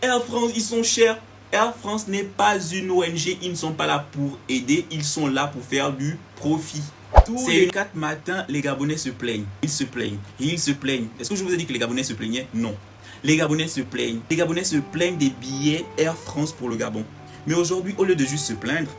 Air France, ils sont chers. Air France n'est pas une ONG, ils ne sont pas là pour aider, ils sont là pour faire du profit. Tous les 4 matins, les Gabonais se plaignent. Ils se plaignent. Est-ce que je vous ai dit que les Gabonais se plaignaient? Non. Les Gabonais se plaignent. Les Gabonais se plaignent des billets Air France pour le Gabon. Mais aujourd'hui, au lieu de juste se plaindre,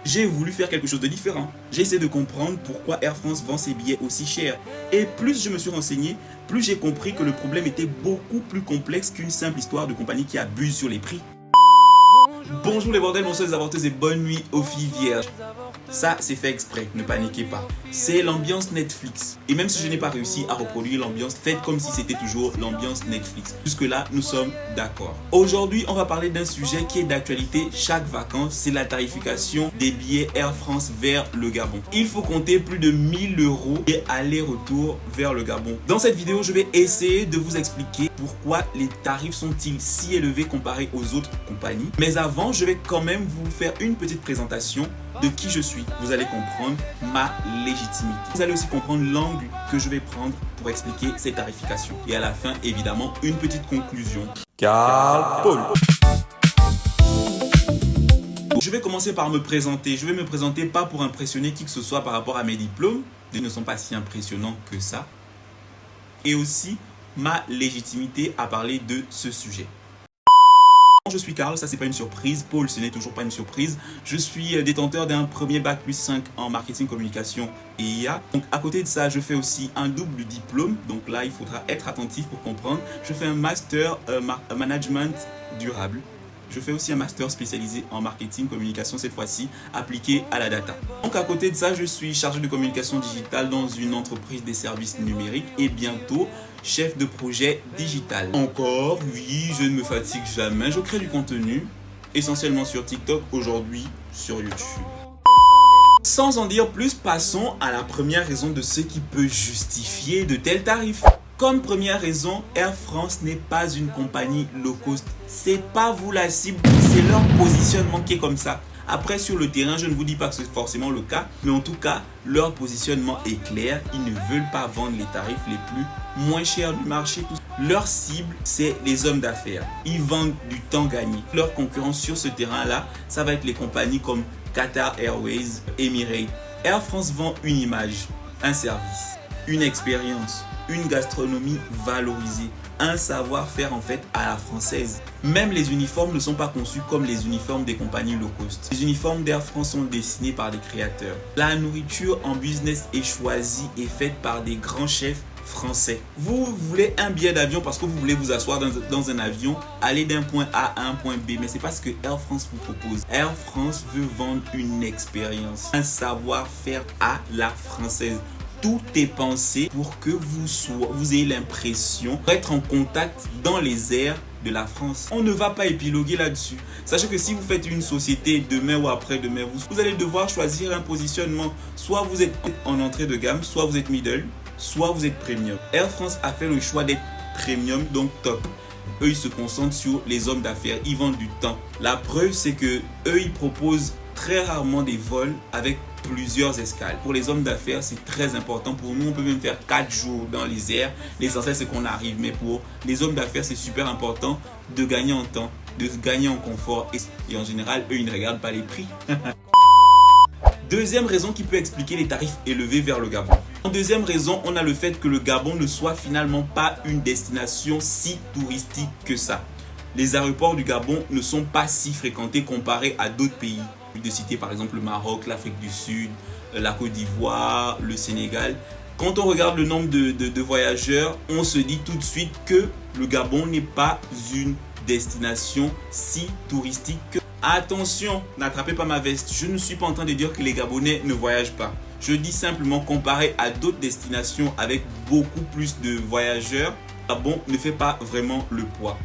j'ai voulu faire quelque chose de différent. J'ai essayé de comprendre pourquoi Air France vend ses billets aussi chers. Et plus je me suis renseigné, plus j'ai compris que le problème était beaucoup plus complexe qu'une simple histoire de compagnie qui abuse sur les prix. Bonjour les bordels, bonsoir les avorteuses et bonne nuit aux filles vierges. Ça, c'est fait exprès, ne paniquez pas. C'est l'ambiance Netflix. Et même si je n'ai pas réussi à reproduire l'ambiance, faites comme si c'était toujours l'ambiance Netflix. Jusque-là, nous sommes d'accord. Aujourd'hui, on va parler d'un sujet qui est d'actualité chaque vacances. C'est la tarification des billets Air France vers le Gabon. Il faut compter plus de 1000 € et aller-retour vers le Gabon. Dans cette vidéo, je vais essayer de vous expliquer pourquoi les tarifs sont-ils si élevés comparés aux autres compagnies. Mais avant, je vais quand même vous faire une petite présentation de qui je suis. Vous allez comprendre ma légitimité. Vous allez aussi comprendre l'angle que je vais prendre pour expliquer ces tarifications. Et à la fin, évidemment, une petite conclusion. Carl Paul. Je vais commencer par me présenter. Je vais me présenter pas pour impressionner qui que ce soit par rapport à mes diplômes. Ils ne sont pas si impressionnants que ça. Et aussi ma légitimité à parler de ce sujet. Je suis Carl, ça c'est pas une surprise. Paul, ce n'est toujours pas une surprise. Je suis détenteur d'un premier bac plus 5 en marketing, communication et IA. Donc à côté de ça, je fais aussi un double diplôme. Donc là, il faudra être attentif pour comprendre. Je fais un master management durable. Je fais aussi un master spécialisé en marketing, communication, cette fois-ci appliqué à la data. Donc à côté de ça, je suis chargé de communication digitale dans une entreprise des services numériques et bientôt chef de projet digital. Encore, oui, je ne me fatigue jamais. Je crée du contenu, essentiellement sur TikTok, aujourd'hui sur YouTube. Sans en dire plus, passons à la première raison de ce qui peut justifier de tels tarifs. Comme première raison, Air France n'est pas une compagnie low cost. C'est pas vous la cible, c'est leur positionnement qui est comme ça. Après, sur le terrain, je ne vous dis pas que c'est forcément le cas, mais en tout cas, leur positionnement est clair. Ils ne veulent pas vendre les tarifs les plus moins chers du marché. Leur cible, c'est les hommes d'affaires. Ils vendent du temps gagné. Leur concurrence sur ce terrain-là, ça va être les compagnies comme Qatar Airways, Emirates. Air France vend une image, un service, une expérience, une gastronomie valorisée, un savoir-faire en fait à la française. Même les uniformes ne sont pas conçus comme les uniformes des compagnies low cost. Les uniformes d'Air France sont dessinés par des créateurs. La nourriture en business est choisie et faite par des grands chefs français. Vous voulez un billet d'avion parce que vous voulez vous asseoir dans un avion, aller d'un point A à un point B, mais c'est pas ce que Air France vous propose. Air France veut vendre une expérience, un savoir-faire à la française. Tout est pensé pour que vous ayez l'impression d'être en contact dans les airs de la France. On ne va pas épiloguer là-dessus. Sachez que si vous faites une société demain ou après-demain, vous allez devoir choisir un positionnement. Soit vous êtes en entrée de gamme, soit vous êtes middle, soit vous êtes premium. Air France a fait le choix d'être premium, donc top. Eux, ils se concentrent sur les hommes d'affaires. Ils vendent du temps. La preuve, c'est que eux, ils proposent très rarement des vols avec plusieurs escales. Pour les hommes d'affaires, c'est très important. Pour nous, on peut même faire 4 jours dans les airs. L'essentiel, c'est qu'on arrive. Mais pour les hommes d'affaires, c'est super important de gagner en temps, de gagner en confort. Et en général, eux, ils ne regardent pas les prix. Deuxième raison qui peut expliquer les tarifs élevés vers le Gabon. En deuxième raison, on a le fait que le Gabon ne soit finalement pas une destination si touristique que ça. Les aéroports du Gabon ne sont pas si fréquentés comparés à d'autres pays. De citer par exemple le Maroc, l'Afrique du Sud, la Côte d'Ivoire, le Sénégal. Quand on regarde le nombre de voyageurs, on se dit tout de suite que le Gabon n'est pas une destination si touristique que... Attention, n'attrapez pas ma veste. Je ne suis pas en train de dire que les Gabonais ne voyagent pas. Je dis simplement comparé à d'autres destinations avec beaucoup plus de voyageurs, le Gabon ne fait pas vraiment le poids.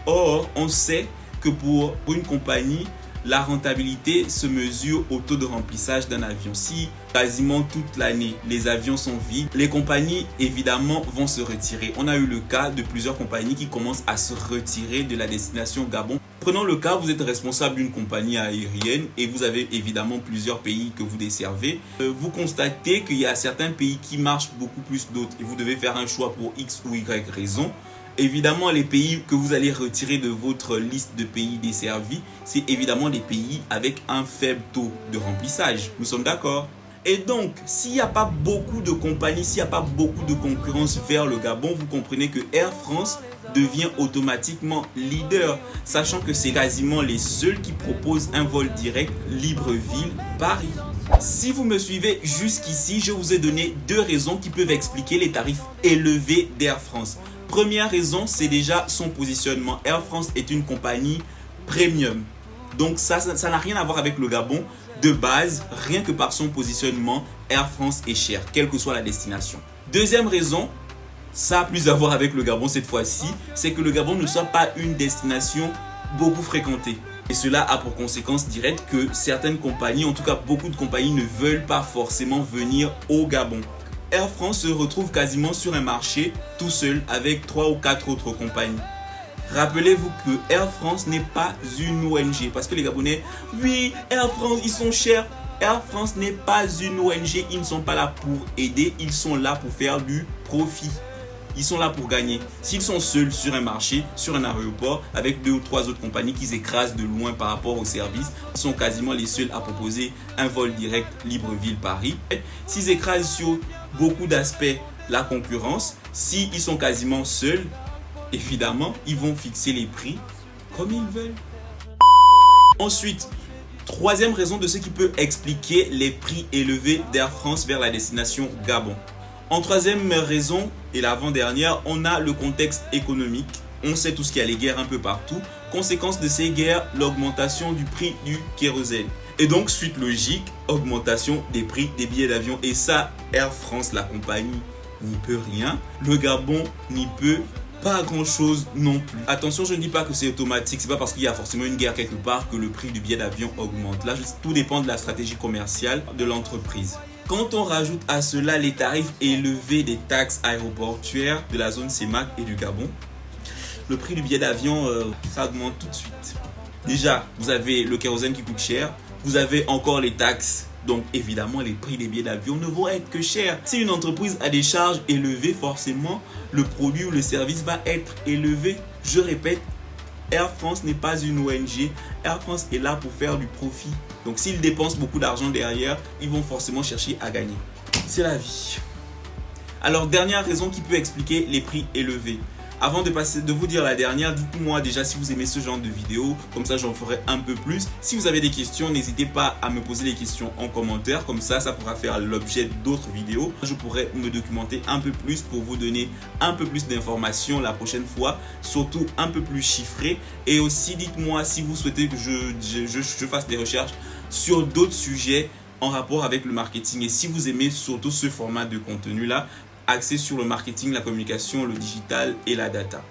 Or, on sait que pour une compagnie, la rentabilité se mesure au taux de remplissage d'un avion. Si quasiment toute l'année, les avions sont vides, les compagnies évidemment vont se retirer. On a eu le cas de plusieurs compagnies qui commencent à se retirer de la destination Gabon. Prenons le cas, vous êtes responsable d'une compagnie aérienne et vous avez évidemment plusieurs pays que vous desservez. Vous constatez qu'il y a certains pays qui marchent beaucoup plus d'autres et vous devez faire un choix pour X ou Y raison. Évidemment, les pays que vous allez retirer de votre liste de pays desservis, c'est évidemment des pays avec un faible taux de remplissage. Nous sommes d'accord? Et donc, s'il n'y a pas beaucoup de compagnies, s'il n'y a pas beaucoup de concurrence vers le Gabon, vous comprenez que Air France devient automatiquement leader, sachant que c'est quasiment les seuls qui proposent un vol direct Libreville-Paris. Si vous me suivez jusqu'ici, je vous ai donné 2 raisons qui peuvent expliquer les tarifs élevés d'Air France. Première raison, c'est déjà son positionnement. Air France est une compagnie premium. Donc ça n'a rien à voir avec le Gabon. De base, rien que par son positionnement, Air France est cher, quelle que soit la destination. Deuxième raison, ça a plus à voir avec le Gabon cette fois-ci, c'est que le Gabon ne soit pas une destination beaucoup fréquentée. Et cela a pour conséquence directe que certaines compagnies, en tout cas beaucoup de compagnies, ne veulent pas forcément venir au Gabon. Air France se retrouve quasiment sur un marché tout seul avec 3 ou 4 autres compagnies. Rappelez-vous que Air France n'est pas une ONG parce que les Gabonais, oui, Air France, ils sont chers. Air France n'est pas une ONG, ils ne sont pas là pour aider, ils sont là pour faire du profit. Ils sont là pour gagner. S'ils sont seuls sur un marché, sur un aéroport, avec 2 ou 3 autres compagnies qui s'écrasent de loin par rapport au service, ils sont quasiment les seuls à proposer un vol direct Libreville-Paris. S'ils écrasent sur beaucoup d'aspects la concurrence, s'ils sont quasiment seuls, évidemment, ils vont fixer les prix comme ils veulent. Ensuite, troisième raison de ce qui peut expliquer les prix élevés d'Air France vers la destination Gabon. En troisième raison, et l'avant-dernière, on a le contexte économique. On sait tout ce qu'il y a les guerres un peu partout. Conséquence de ces guerres, l'augmentation du prix du kérosène. Et donc, suite logique, augmentation des prix des billets d'avion. Et ça, Air France, la compagnie, n'y peut rien. Le Gabon n'y peut pas grand chose non plus. Attention, je ne dis pas que c'est automatique. C'est pas parce qu'il y a forcément une guerre quelque part que le prix du billet d'avion augmente. Là, tout dépend de la stratégie commerciale de l'entreprise. Quand on rajoute à cela les tarifs élevés des taxes aéroportuaires de la zone CEMAC et du Gabon, le prix du billet d'avion, ça augmente tout de suite. Déjà, vous avez le kérosène qui coûte cher, vous avez encore les taxes. Donc évidemment, les prix des billets d'avion ne vont être que chers. Si une entreprise a des charges élevées, forcément, le produit ou le service va être élevé. Je répète, Air France n'est pas une ONG. Air France est là pour faire du profit. Donc s'ils dépensent beaucoup d'argent derrière, ils vont forcément chercher à gagner. C'est la vie. Alors, dernière raison qui peut expliquer les prix élevés. Avant de vous dire la dernière, dites-moi déjà si vous aimez ce genre de vidéo, comme ça j'en ferai un peu plus. Si vous avez des questions, n'hésitez pas à me poser les questions en commentaire, comme ça pourra faire l'objet d'autres vidéos. Je pourrai me documenter un peu plus pour vous donner un peu plus d'informations la prochaine fois, surtout un peu plus chiffrées. Et aussi dites-moi si vous souhaitez que je fasse des recherches sur d'autres sujets en rapport avec le marketing. Et si vous aimez surtout ce format de contenu là, axé sur le marketing, la communication, le digital et la data.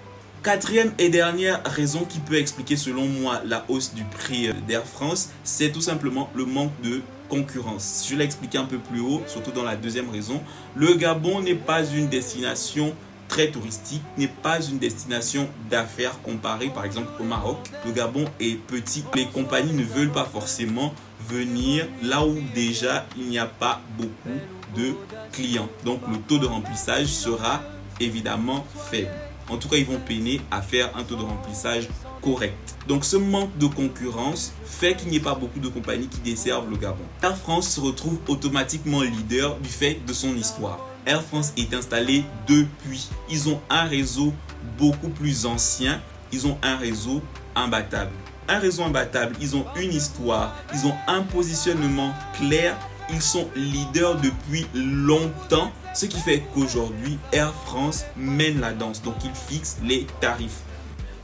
Quatrième et dernière raison qui peut expliquer selon moi la hausse du prix d'Air France, c'est tout simplement le manque de concurrence. Je l'ai expliqué un peu plus haut, surtout dans la deuxième raison. Le Gabon n'est pas une destination très touristique, n'est pas une destination d'affaires comparée par exemple au Maroc. Le Gabon est petit, les compagnies ne veulent pas forcément venir là où déjà il n'y a pas beaucoup de clients. Donc le taux de remplissage sera évidemment faible. En tout cas, ils vont peiner à faire un taux de remplissage correct. Donc ce manque de concurrence fait qu'il n'y ait pas beaucoup de compagnies qui desservent le Gabon. Air France se retrouve automatiquement leader du fait de son histoire. Air France est installé depuis. Ils ont un réseau beaucoup plus ancien. Ils ont un réseau imbattable. Un réseau imbattable, ils ont une histoire, ils ont un positionnement clair. Ils sont leaders depuis longtemps, ce qui fait qu'aujourd'hui, Air France mène la danse. Donc, ils fixent les tarifs.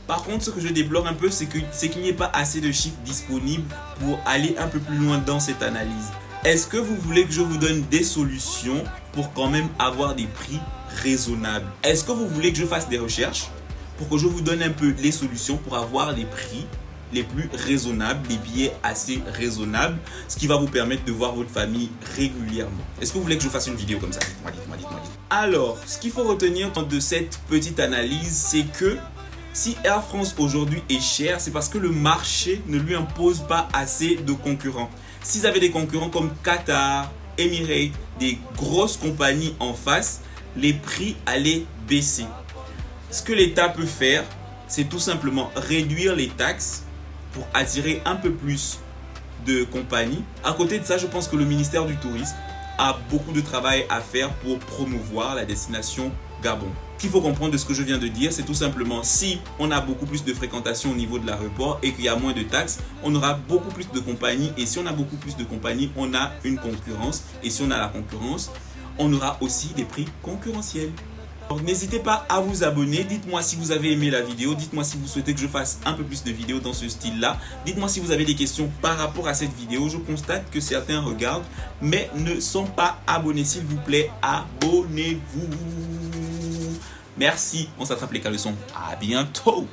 Par contre, ce que je déplore un peu, c'est qu'il n'y ait pas assez de chiffres disponibles pour aller un peu plus loin dans cette analyse. Est-ce que vous voulez que je vous donne des solutions pour quand même avoir des prix raisonnables? Est-ce que vous voulez que je fasse des recherches pour que je vous donne un peu les solutions pour avoir les prix les plus raisonnables, des billets assez raisonnables, ce qui va vous permettre de voir votre famille régulièrement. Est-ce que vous voulez que je fasse une vidéo comme ça? Dites-moi. Alors, ce qu'il faut retenir de cette petite analyse, c'est que si Air France aujourd'hui est cher, c'est parce que le marché ne lui impose pas assez de concurrents. S'ils avaient des concurrents comme Qatar, Emirates, des grosses compagnies en face, les prix allaient baisser. Ce que l'État peut faire, c'est tout simplement réduire les taxes pour attirer un peu plus de compagnies. À côté de ça, je pense que le ministère du Tourisme a beaucoup de travail à faire pour promouvoir la destination Gabon. Ce qu'il faut comprendre de ce que je viens de dire, c'est tout simplement si on a beaucoup plus de fréquentation au niveau de l'aéroport et qu'il y a moins de taxes, on aura beaucoup plus de compagnies. Et si on a beaucoup plus de compagnies, on a une concurrence. Et si on a la concurrence, on aura aussi des prix concurrentiels. N'hésitez pas à vous abonner, dites-moi si vous avez aimé la vidéo, dites-moi si vous souhaitez que je fasse un peu plus de vidéos dans ce style-là, dites-moi si vous avez des questions par rapport à cette vidéo. Je constate que certains regardent mais ne sont pas abonnés. S'il vous plaît, abonnez-vous. Merci, on s'attrape les caleçons. À bientôt.